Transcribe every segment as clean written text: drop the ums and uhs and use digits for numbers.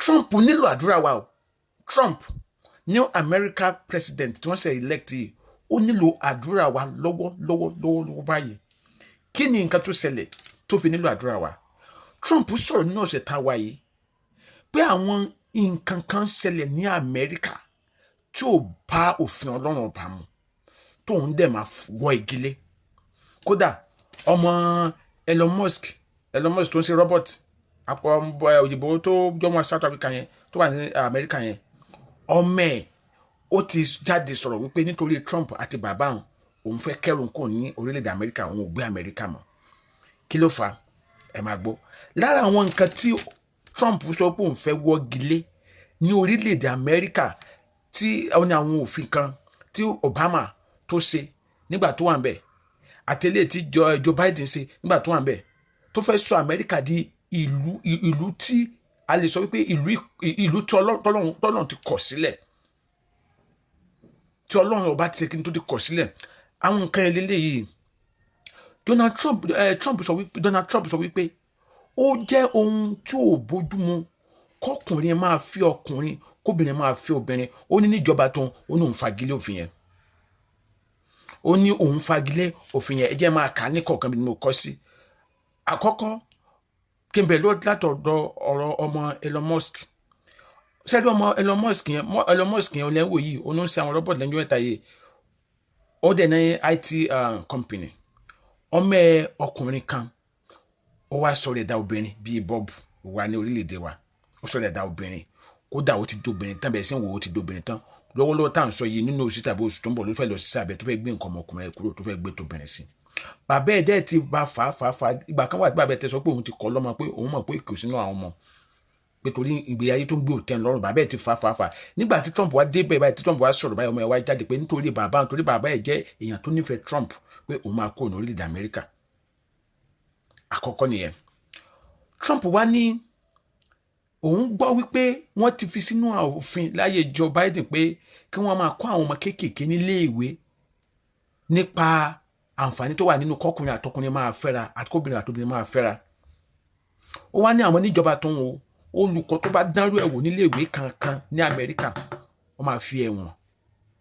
Trump nílò àdúrà wa o. Trump new America president tí wọ́n ṣe elect yìí ó nílò àdúrà wa lọ́wọ́ báyìí. Kí ni nǹkan tó ṣẹlẹ̀ tó fi nílò àdúrà wa? Trump sọ̀rọ̀ nínú ọ̀sẹ̀ tá a wá yìí pé àwọn nǹkan kan ṣẹlẹ̀ ní Amẹ́ríkà tí ò bá òfin Ọlọ́run ọba mu tóun dẹ̀ máa wọ ìgilé. Kódà ọmọ Elon Musk tó ń ṣe robot àpò òyìnbó tó jọmọ South Africa yẹn tó wà ní Amẹ́ríkà yẹn, ọmọ ẹ̀ ó ti jáde sọ̀rọ̀ wípé nítorí Trump àti bàbá òun fẹ́ kẹ́rù kò ní orílẹ̀-èdè Amẹ́ríkà, òun ò gbé Amẹ́ríkà mọ́. Kí ló fà? Ẹ máa gbọ́. Lára àwọn nǹkan tí Trump sọ pé òun fẹ́ wọ́gilé ní orílẹ̀-èdè Amẹ́ríkà tí àwọn òfin kan tí Obama tó ṣe nígbà tó wà ń bẹ̀ àtẹlẹ́ tí Joe Biden ṣe nígbà tó wà ń bẹ̀ tó fẹ́ sọ Amẹ́ríkà di ìlú tí a lè sọ wípé ìlú tí Ọlọ́run ti kọ̀ sílẹ̀, tí Ọlọ́run ọba ti ṣe kí n tó ti kọ̀ sílẹ̀. Àwọn nǹkan eléyìí Donald Trump sọ wípé ó jẹ́ ohun tí ò bójúmu kọkùnrin máa fi ọkùnrin kóbìnrin máa fi obìnrin. Ó ní níjọba tó ó ní òun fagilé òfin yẹn. Ó ní òun fagilé òfin yẹn. Ẹ jẹ́ máa kà á ní kọ̀ọ̀kan bí mo kọ́ sí. Àkọ́kọ́ kí n bẹ̀rẹ̀ látọ̀dọ̀ ọ̀rọ̀ ọmọ Elon Musk. Ṣẹ́rí ọmọ Elon Musk yẹn lẹ́wọ̀ yìí ó ń ṣe àwọn robot lẹ́yìn mẹ́ta yìí. Ó dẹ̀ ní IT company. Ọmọ ọkùnrin kan ó wá sọ̀rọ̀ ẹ̀dá obìnrin bíi Bob wà ní orílẹ̀-èdè wa. Ó sọ̀rọ̀ ẹ̀dá obìnrin kódà ó ti dobìnrin tán bẹ́ẹ̀ sí wo ó ti dobìnrin tán. Lọ́wọ́lọ́wọ́ tá à ń sọ yìí nínú oṣù tàbí oṣù tó ń bọ̀ ló fẹ́ lọ sí abẹ tó fẹ́ gbé nǹkan ọmọkùnrin kúrò tó fẹ́ gbé tóbìnrin sí. Bàbá ẹ̀ dẹ́ ti bá fà ìgbà kan wà tí bàbá ẹ̀ tẹ sọ pé òun ti kọ́ lọ́mọ pé òun mọ̀ pé kò sínú àwọn ọmọ pé torí ìgbé ayé tó ń gbé òtẹ́ lọ́rùn. Bàbá ẹ̀ ti fà nígbà tí Trump wá débẹ̀ báyìí tí Trump wá sọ̀rọ̀ báyìí ọmọ ẹ̀ wá jáde pé nítorí bàbá ẹ̀ jẹ́ èèyàn tó nífẹ̀ẹ́ Trump pé òun máa kó ní orílẹ̀-èdè Amẹ́ríkà. Àkọ́kọ́ nìyẹn. Trump wá ní òun gbọ́ wípé wọ́n ti fi sínú òfin láyé Joe Biden pé kí wọ́n máa kọ́ àwọn ọmọ kéékèèké nílé ìwé nípa àǹfààní tó wà nínú kọkùnrin àtọkùnrin máa fẹ́ra àti kóbìnrin àtobìnrin máa fẹ́ra. Ó wá ní àwọn níjọba tó ń wo olùkọ́ tó bá dánrú ẹ̀wò nílé ìwé kankan ní Amẹ́ríkà wọ́n máa fi ẹ̀wọ̀n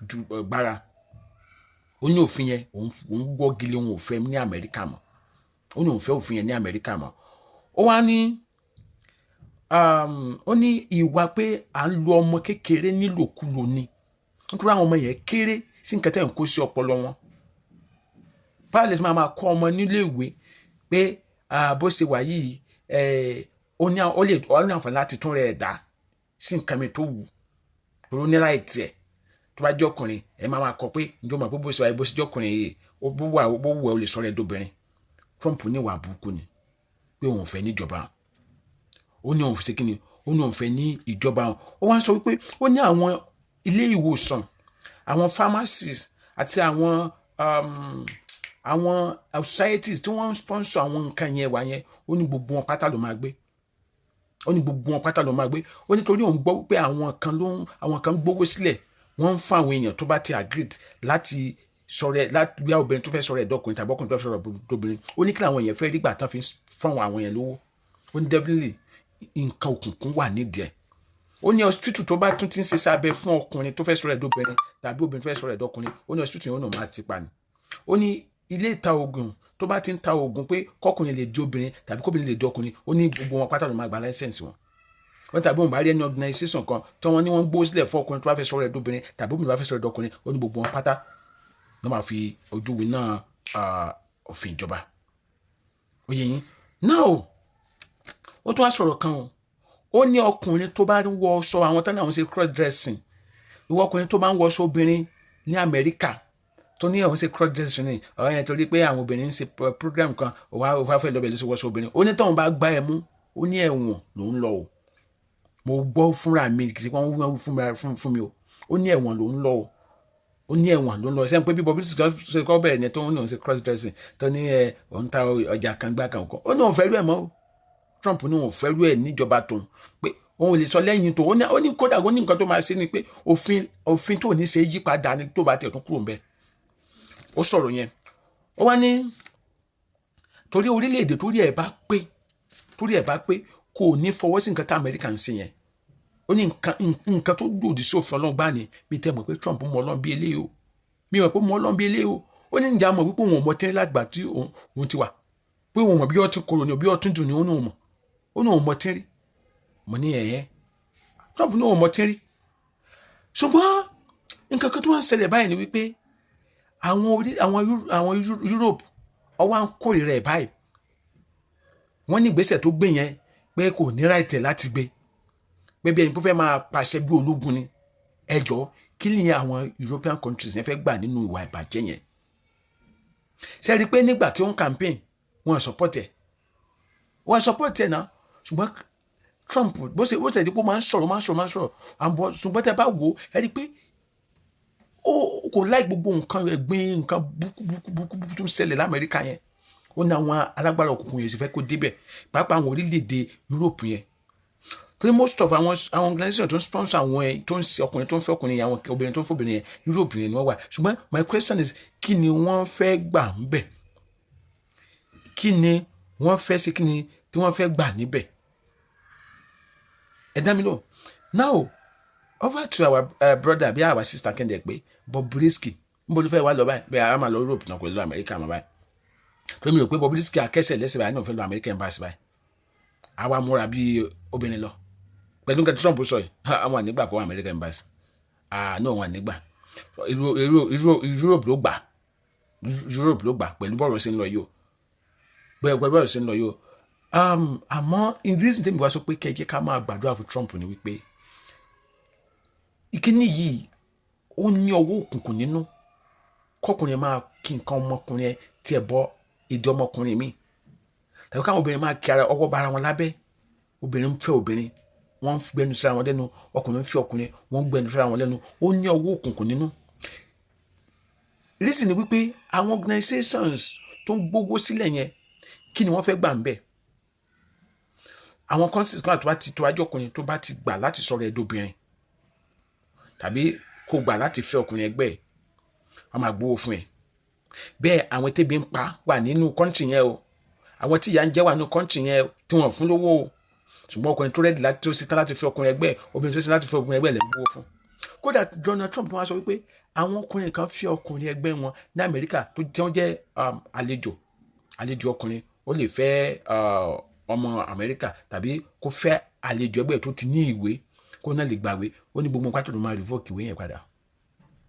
ju gbára. Ó ní òfin yẹn òun gbọ́gilé òun ò fẹ́ ní Amẹ́ríkà mọ́. Ó ní òun fẹ́ òfin yẹn ní Amẹ́ríkà mọ́. Ó wá ní ó ní ìwà pé à ń lo ọmọ kékeré nílòkulò ni nítorí àwọn ọmọ yẹn kéré sí nǹkan tẹ́ ń kó sí ọpọlọ wọn. Báyìí lè máa kọ́ ọmọ nílé ìwé pé bó ṣe wà yìí ó ní àǹfààní láti tún rẹ̀ dá sí nǹkan mi tó wù tó ní láì tiẹ̀. Tó bá jẹ́ ọkùnrin ẹ máa kọ pé ǹjọ́ mọ̀ pé bó ṣe wà yìí bó ṣe jẹ́ ọkùnrin yìí ó bó wù ẹ́ ó lè sọ̀rọ̀ ẹ̀dọ́bìnrin. Trump ní ìwà burúkú ni pé òun fẹ́ níjọba. Ó ní òun fẹ́ kí ni ó ní òun fẹ́ ní ìjọba. Ó wá ń sọ wípé ó ní àwọn ilé ìwòsàn àwọn pharmacies àti àwọn societies tí wọ́n ń sponsor àwọn nǹkan yẹn wà yẹn ó ní gbogbo wọn pátá ló máa gbé. Ó ní gbogbo wọn pátá ló máa gbé. Ó ní torí òun gbọ́ wípé àwọn kan gbówó sílẹ̀ wọ́n ń fún àwọn èèyàn tó bá ti agreed láti sọ̀rọ̀ láti bí obìnrin tó fẹ́ sọ̀rọ̀ ẹ̀dọ́kùnrin tàbí ọkùnrin tó fẹ́ sọ̀rọ̀ ẹ̀dọ́bìnrin. Ó ní kí àwọn èèyàn fẹ́ rí gbà tán fi fún àwọn èèyàn lówó. Ó ní definitely nǹkan òkùnkùn wà nídìí ẹ̀. Ó ní hospital tó bá tún ti ń ṣe sábẹ́ fún ọkùnrin tó fẹ́ sọ̀rọ̀ ẹ̀dọ́bìnrin tàbí obìnrin tó fẹ́ sọ̀rọ̀ ẹ̀dọ́kùnrin. Ó ní hospital yẹn ó náà máa ti pa ni. Ó ní ilé ìta oògùn tó bá ti ń ta oògùn pé kọkùnrin lè di obìnrin tàbí kóbìnrin lè di ọkùnrin ó ní gbogbo wọn pátá ló máa gba license wọn. Wọ́n tàbí òun bá rí ẹni organisation kan tí wọ́n ní wọ́n gbó sílẹ̀ fún ọkùnrin tó bá fẹ́ sọ̀rọ̀ ẹ̀dọ́bìnrin tàbí obìnrin tó bá fẹ́ sọ̀rọ̀ ẹ̀dọ́kùnrin ó ní gbogbo wọn pátá ló máa fi ojú winá òfin ìjọba. Ó yẹ yín náà ó tún wá sọ̀rọ̀ kan o. Ó ní ọkùnrin tó bá ń wọ aṣọ àwọn tán àwọn ṣe cross dressing. Ìwọ ọkùnrin tó bá ń wọ aṣọ obìnrin ní Amẹ́ríkà tó ní àwọn ṣe cross dressing ni ọ̀rọ̀ yẹn torí pé àwọn obìnrin ń ṣe program kan òwá fẹ́ lọ́bẹ̀ ló ṣe wọ aṣọ obìnrin. Ó ní tóun bá gbá ẹ mú ó ní ẹ̀wọ̀n ló ń lọ o. Mo gbọ́ fúnra mi kì í ṣe pé wọ́n wú fún mi o. Ó ní ẹ̀wọ̀n ló ń lọ o. Ó ní ẹ̀wọ̀n ló ń lọ sẹ́yìn pé bí Bobby ṣe kọ́ bẹ̀rẹ̀ ni tó ń ní òun ṣe cross dressing tó ní òun ta ọjà kan gbá kan. Ó ní òun fẹ́ rú ẹ̀ mọ́ o. Trump ní òun fẹ́ rú ẹ̀ níjọba tóun pé òun lè sọ lẹ́yìn tó ó ní kódà ó ní nǹkan tó máa ṣe ni pé òfin tó ní ṣe yí padà ni tó bá tiẹ̀ tún kúrò ń bẹ̀. Ó sọ̀rọ̀ yẹn. Ó wá ní torí orílẹ̀-èdè torí ẹ̀ bá pé kò ní fọwọ́ sí nǹkan tí Amẹ́ríkà ń ṣe yẹn ó ní nǹkan tó lòdì sí òfin Ọlọ́run gbá ni bí tẹ́ mọ̀ pé Trump mọ Ọlọ́run bí eléyìí o mi mọ̀ pé mọ Ọlọ́run bí eléyìí o ó ní ìjà mọ̀ wípé òun ò mọ tẹ́lẹ̀ lágbà tí òun ti wà pé òun mọ̀ bí ọtí koro ni bí ọtí dùn ni ó ní òun mọ̀ ó ní òun mọ tẹ́lẹ̀ mo ní ẹ̀yẹ́ Trump ní òun mọ tẹ́lẹ̀ ṣùgbọ́n nǹkan kan tó wá ń ṣẹlẹ̀ báyìí ni wípé àwọn Europe ọwọ́ à ń kórìíra ẹ̀ báyìí wọ́n ní ìgbésẹ̀ tó gbé yẹn pé kò ní ráìtẹ̀ láti gbé pé bí ẹni tó fẹ́ máa pàṣẹ bí ológun ni ẹjọ́ kí ni àwọn European countries yẹn fẹ́ gbà nínú ìwà ìbàjẹ́ yẹn ṣe rí i pé nígbà tí wọ́n campaign wọ́n support ẹ̀ náà ṣùgbọ́n Trump bó ṣe dípò máa ń sọ̀rọ̀ àbọ̀ ṣùgbọ́n tẹ́ bá wò ó ẹ rí i pé ó kò láì gbogbo nǹkan ẹ̀gbin nǹkan burúkú tó ń ṣẹlẹ̀ l'Amẹ́ríkà yẹn ó ní àwọn alágbára òkùnkùn yẹn sì fẹ́ kó débẹ̀ pàápàá àwọn orílẹ̀-èdè Europe yẹn torí most of àwọn organization tó ń sponsor àwọn ẹ̀ tó ń ṣe ọkùnrin tó ń fẹ́ ọkùnrin yẹn àwọn obìnrin tó ń fẹ́ obìnrin yẹn Europe yẹn ni wọ́n wà ṣùgbọ́n my question is kí ni wọ́n fẹ́ gbà ń bẹ̀ kí ni wọ́n fẹ́ sí kí ni tí wọ́n fẹ́ gbà níbẹ̀ ẹ dá mi lò now over to our brother bí our sister Kẹ́ndé pé Bobrisky níbo ló fẹ́ wá lọ báyìí bí a máa lọ Europe náà kò lọ America mọ́ báyìí tó mi rò pé Bobrisky akẹ́sẹ̀ lẹ́sẹ̀ báyìí náà fẹ́ lọ American embassy báyìí àwa múra bí obìnrin lọ pẹ̀lú nǹkan tí Trump sọ yìí àwọn ànígbà kó wá American embassy náà àwọn ànígbà Europe ló gbà pẹ̀lú bọ́ọ̀rọ̀ sí ń lọ yìí o pẹ̀lú bọ́ọ̀rọ̀ sí ń lọ yìí o àmọ́ reason tèmi wá sọ pé kẹ́kẹ́ ká máa gbàdúrà fún Trump ni wípé ìkíní yìí ó ní ọwọ́ òkùnkùn nínú kọkùnrin máa kí nǹkan ọmọkùnrin ẹ tiẹ̀ bọ́ ìdí ọmọkùnrin mi tàbí káwọn obìnrin máa kí ara ọwọ́ bara wọn lábẹ́ obìnrin ń fẹ́ obìnrin wọ́n ń gbẹnu síra wọn lẹ́nu ọkùnrin ń fẹ́ ọkùnrin wọ́n ń gbẹnu síra wọn lẹ́nu ó ní ọwọ́ òkùnkùn nínú. reason ni wípé àwọn organizations tó ń gbógbó sílẹ̀ yẹn kí ni wọ́n fẹ́ gbà ń bẹ̀ àwọn countries kan tó wájú ọkùnrin tó bá ti gbà láti sọ̀rọ̀ ẹ̀dọ́bìnrin tàbí kó gbà láti fẹ́ ọkùnrin ẹgbẹ́ ẹ̀ wọ́n máa gbówó fún ẹ bẹ́ẹ̀ àwọn tẹ́bi ń pa wà nínú kọ́ńtì yẹn o àwọn tí ìyà ń jẹ wà nínú kọ́ńtì yẹn tí wọ́n fún lówó o ṣùgbọ́n ọkùnrin tó rẹ́dì láti tó ṣetán láti fẹ́ ọkùnrin ẹgbẹ́ obìnrin tó ṣetán láti fẹ́ ọkùnrin ẹgbẹ́ lẹ́ ń gbówó fún. kódà Donald Trump tó wá sọ wípé àwọn ọkùnrin kan fẹ́ ọkùnrin ẹgbẹ́ wọn ní Amẹ́ríkà tó jẹ́ àlejò ọkùnrin ó lè fẹ́ ọmọ Amẹ́ríkà tàbí kó fẹ́ àlejò ẹgbẹ́ tó ti ní ìwé kó náà lè gbàwé ó ní gbogbo pátó ló máa revoke ìwé yẹn padà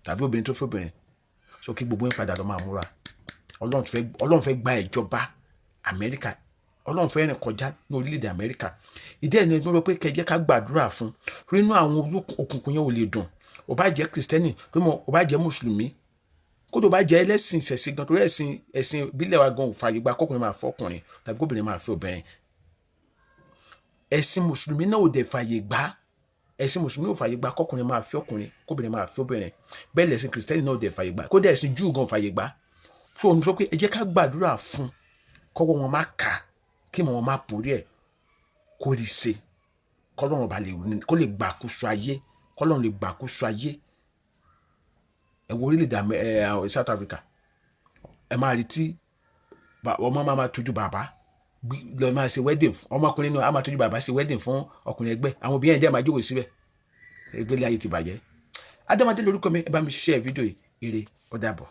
tàbí obìnrin tó fẹ́ obìnrin so kí gbogbo yẹn padà lọ máa múra Ọlọ́run fẹ́ gba ìjọba Amẹ́ríkà Ọlọ́run fẹ́ rìn kọjá ní orílẹ̀-èdè Amẹ́ríkà ìdí ẹ̀ ní ẹni pé kẹjẹ́ ká gbàdúrà fún nínú àwọn òkùnkùn yẹn ò lè dùn ó bá jẹ́ Kristẹni ó bá jẹ́ Mùsùlùmí kódò bá jẹ́ ẹlẹ́sìn ìṣẹ̀sìn gan torí ẹ̀sìn ìbílẹ̀ wa gan ò fààyè gba kọkùnrin máa fẹ́ ọkùnrin tàbí kóbìnrin máa fẹ́ obìnrin ẹ̀sìn Mùsùlùmí náà ò dẹ̀ fààyè gbà ẹ̀sìn Mùsùlùmí ò fààyè gbà kọkùnrin máa fẹ́ ọkùnrin kóbìnrin máa fẹ́ obìnrin bẹ́ẹ̀ lẹ̀sìn Kristẹni náà ò dẹ̀ fààyè gbà kódà ẹ̀sìn Júù gan fààyè gbà fún òun sọ pé ẹ jẹ́ ká gbàdúrà fún kọ́wọ́ wọn má kà kí wọn má porí ẹ̀ kó rí ṣe kọ́lọ́run bá kó lè gbàkóso ayé kọ́lọ́run lè gbàkóso ayé ẹ wo orílẹ̀-èdè South Africa ẹ máa rí tí ọmọ máa tójú bàbá lọ máa ṣe wedding ọmọkùnrin náà á máa tójú bàbá ṣe wedding fún ọkùnrin ẹgbẹ́ àwọn obìnrin ẹ̀jẹ̀ máa jókòó síbẹ̀ ìgbélé ayé ti bàjẹ́. Adémọ́dé lórúkọ mi ẹ bá mi share fídíò yìí ire ó dàbọ̀.